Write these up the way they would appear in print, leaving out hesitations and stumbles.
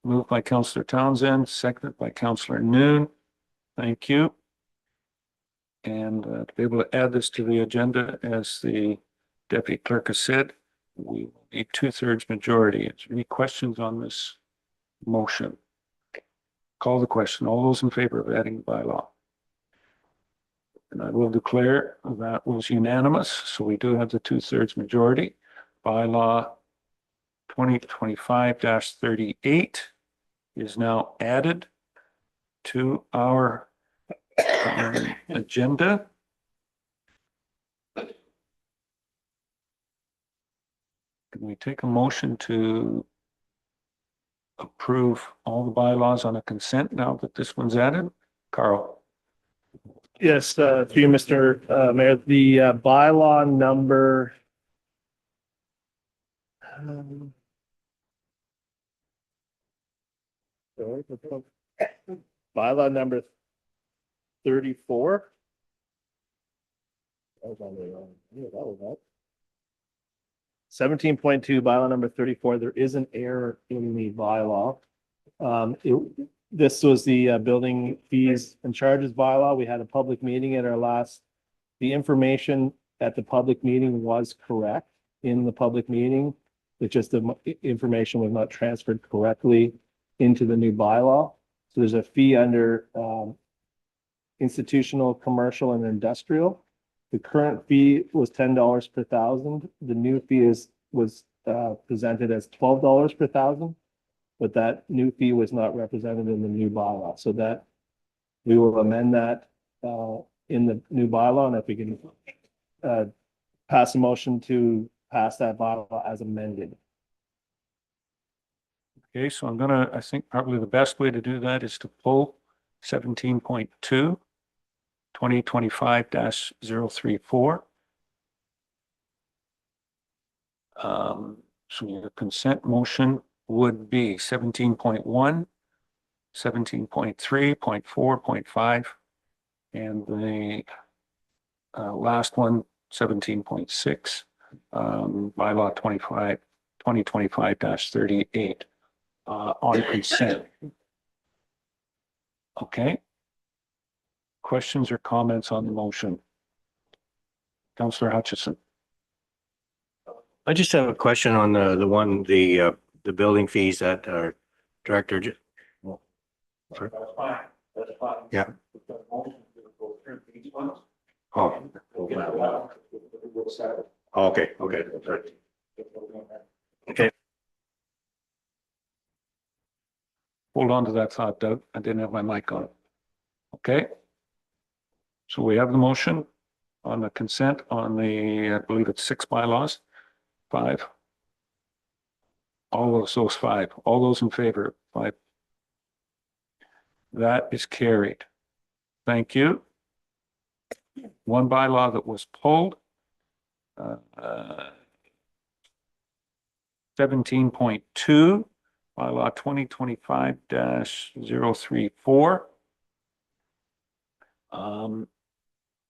Moved by Councillor Townsend, seconded by Councillor Noon. Thank you. And to be able to add this to the agenda, as the deputy clerk has said, we will need 2/3 majority. Is there any questions on this motion? Call the question. All those in favor of adding the bylaw? And I will declare that was unanimous. So we do have the 2/3 majority. Bylaw 2025-38 is now added to our agenda. Can we take a motion to approve all the bylaws on a consent now that this one's added? Carl? Yes, to you, Mr. Mayor, the bylaw number. Bylaw number 34. 17.2, bylaw number 34. There is an error in the bylaw. This was the building fees and charges bylaw. We had a public meeting at our last. The information at the public meeting was correct in the public meeting. It's just the information was not transferred correctly into the new bylaw. So there's a fee under institutional, commercial, and industrial. The current fee was $10 per thousand. The new fee was presented as $12 per thousand, but that new fee was not represented in the new bylaw. So that we will amend that in the new bylaw, and if we can pass a motion to pass that bylaw as amended. Okay, so I think probably the best way to do that is to pull 17.2, 2025-034. So your consent motion would be 17.1, 17.3, 0.4, 0.5, and the last one, 17.6, bylaw 2025-38 on consent. Okay. Questions or comments on the motion? Councillor Hutchison. I just have a question on the building fees that our director. That's fine. That's fine. Yeah. Oh. Okay. Okay. Okay. Hold on to that thought, Doug. I didn't have my mic on. Okay. So we have the motion on the consent on the, I believe it's 6 bylaws, 5. All of those 5, all those in favor, 5. That is carried. Thank you. One bylaw that was pulled. 17.2, bylaw 2025-034.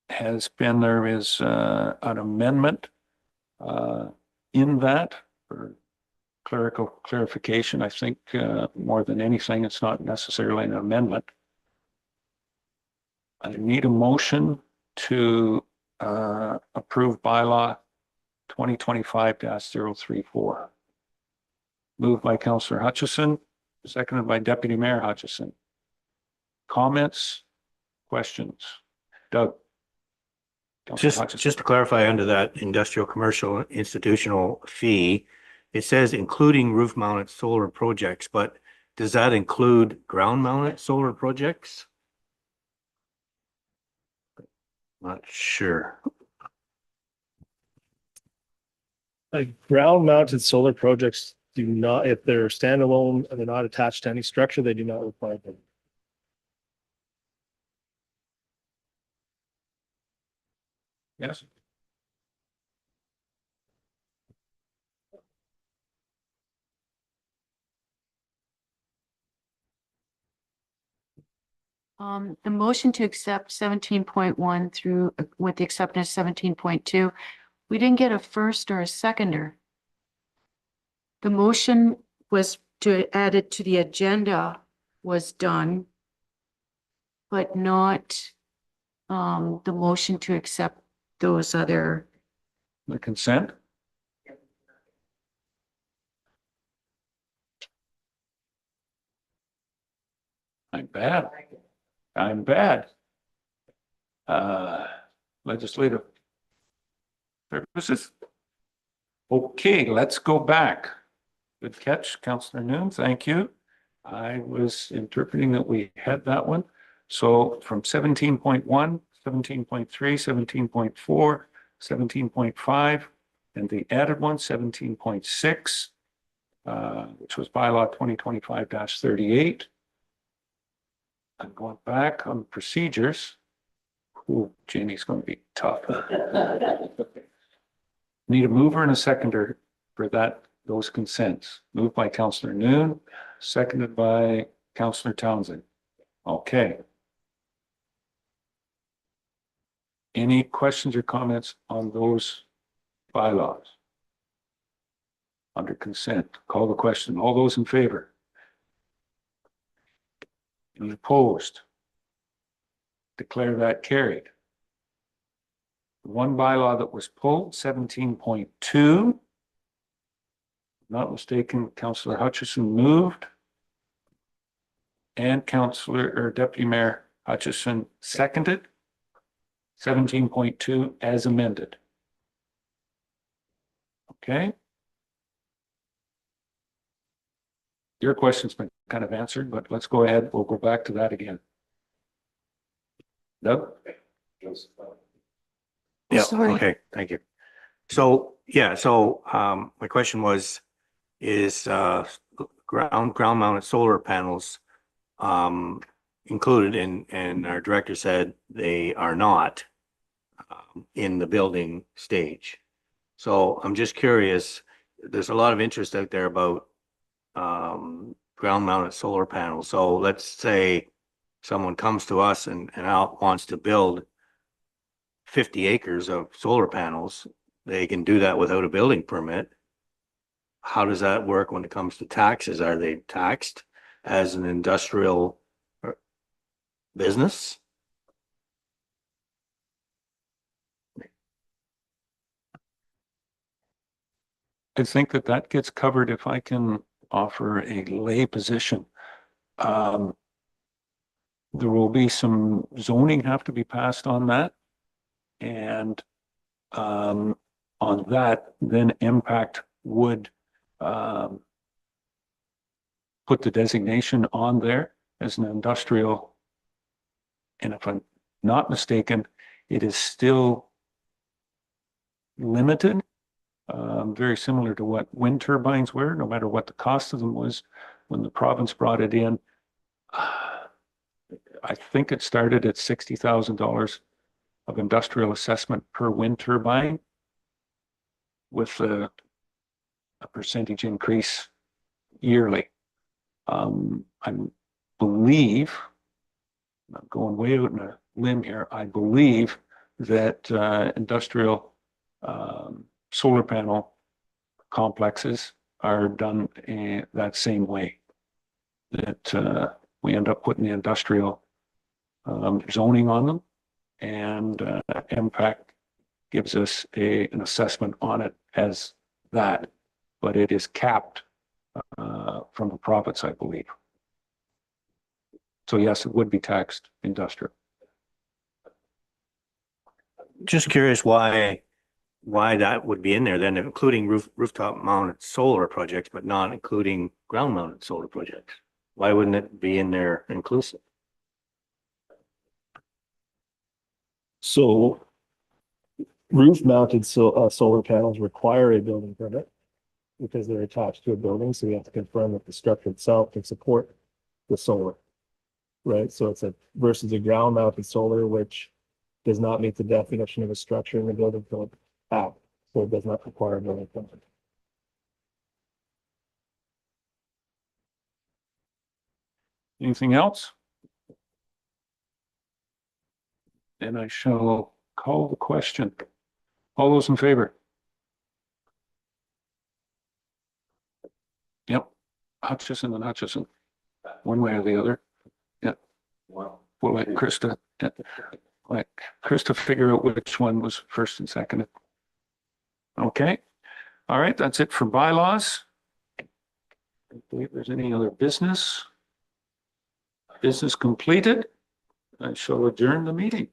There is an amendment in that for clerical clarification. I think more than anything, it's not necessarily an amendment. I need a motion to approve bylaw 2025-034. Moved by Councillor Hutchison, seconded by Deputy Mayor Hutchison. Comments, questions? Doug. Just to clarify, under that industrial, commercial, institutional fee, it says including roof mounted solar projects, but does that include ground mounted solar projects? Not sure. Ground mounted solar projects do not, if they're standalone and they're not attached to any structure, they do not require them. Yes. The motion to accept 17.1 through with the acceptance 17.2, we didn't get a first or a seconder. The motion was to add it to the agenda was done, but not the motion to accept those other. The consent? I'm bad. I'm bad. Legislative services. Okay, let's go back. Good catch, Councillor Noon. Thank you. I was interpreting that we had that one. So from 17.1, 17.3, 17.4, 17.5, and the added one, 17.6, which was bylaw 2025-38. I'm going back on procedures. Ooh, Jamie's going to be tough. Need a mover and a seconder for those consents. Moved by Councillor Noon, seconded by Councillor Townsend. Okay. Any questions or comments on those bylaws? Under consent, call the question. All those in favor? Any opposed? Declare that carried. One bylaw that was pulled, 17.2. Not mistaken, Councillor Hutchison moved. And Deputy Mayor Hutchison seconded. 17.2 as amended. Okay. Your question's been kind of answered, but let's go ahead. We'll go back to that again. Doug? Yeah, Sorry. okay, thank you. So, yeah, my question was, is ground mounted solar panels included and our director said they are not in the building stage. So I'm just curious, there's a lot of interest out there about ground mounted solar panels. So let's say someone comes to us and wants to build 50 acres of solar panels. They can do that without a building permit. How does that work when it comes to taxes? Are they taxed as an industrial business? I think that gets covered if I can offer a lay position. There will be some zoning have to be passed on that. And on that, then impact would put the designation on there as an industrial. And if I'm not mistaken, it is still limited, very similar to what wind turbines were, no matter what the cost of them was when the province brought it in. I think it started at $60,000 of industrial assessment per wind turbine with a percentage increase yearly. I believe, I'm going way out on a limb here, I believe that industrial solar panel complexes are done that same way. That we end up putting the industrial zoning on them, and impact gives us an assessment on it as that, but it is capped from the profits, I believe. So yes, it would be taxed industrial. Just curious why that would be in there then, including rooftop mounted solar projects, but not including ground mounted solar projects. Why wouldn't it be in there inclusive? So roof mounted solar panels require a building permit because they're attached to a building. So we have to confirm that the structure itself can support the solar. Right, so it's versus a ground mounted solar, which does not meet the definition of a structure in the building code act, so it does not require a building permit. Anything else? Then I shall call the question. All those in favor? Yep. Hutchison and Hutchison, one way or the other. Yeah. We'll let Krista, figure out which one was first and second. Okay. All right, that's it for bylaws. I don't believe there's any other business. Business completed. I shall adjourn the meeting.